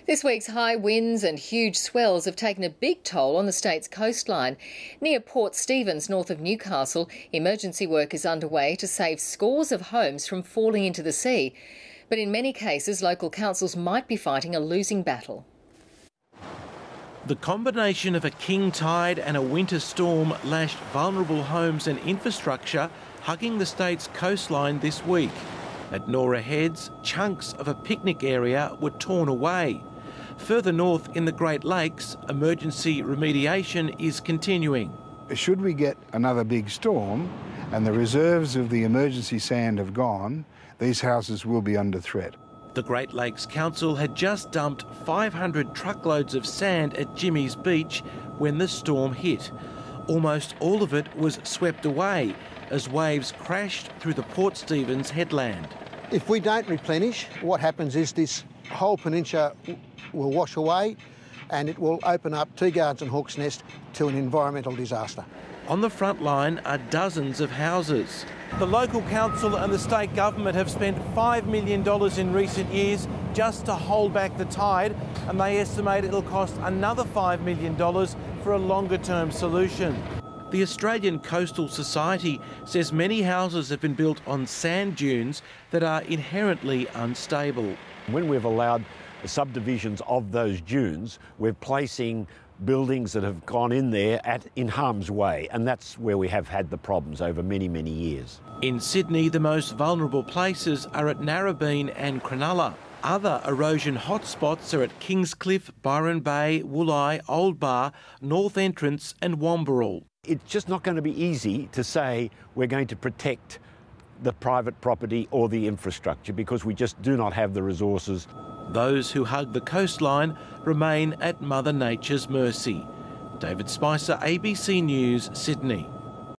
This week's high winds and huge swells have taken a big toll on the state's coastline. Near Port Stephens, north of Newcastle, emergency work is underway to save scores of homes from falling into the sea. But in many cases, local councils might be fighting a losing battle. The combination of a king tide and a winter storm lashed vulnerable homes and infrastructure, hugging the state's coastline this week. At Nora Heads, chunks of a picnic area were torn away. Further north in the Great Lakes, emergency remediation is continuing. Should we get another big storm and the reserves of the emergency sand have gone, these houses will be under threat. The Great Lakes Council had just dumped 500 truckloads of sand at Jimmy's Beach when the storm hit. Almost all of it was swept away as waves crashed through the Port Stephens headland. If we don't replenish, what happens is this whole peninsula will wash away and it will open up Teagards and Hawk's Nest to an environmental disaster. On the front line are dozens of houses. The local council and the state government have spent $5 million in recent years just to hold back the tide, and they estimate it'll cost another $5 million for a longer-term solution. The Australian Coastal Society says many houses have been built on sand dunes that are inherently unstable. When we've allowed the subdivisions of those dunes, we're placing buildings that have gone in there in harm's way, and that's where we have had the problems over many, many years. In Sydney, the most vulnerable places are at Narrabeen and Cronulla. Other erosion hotspots are at Kingscliff, Byron Bay, Wooleye, Old Bar, North Entrance and Wamberal. It's just not going to be easy to say we're going to protect the private property or the infrastructure because we just do not have the resources. Those who hug the coastline remain at Mother Nature's mercy. David Spicer, ABC News, Sydney.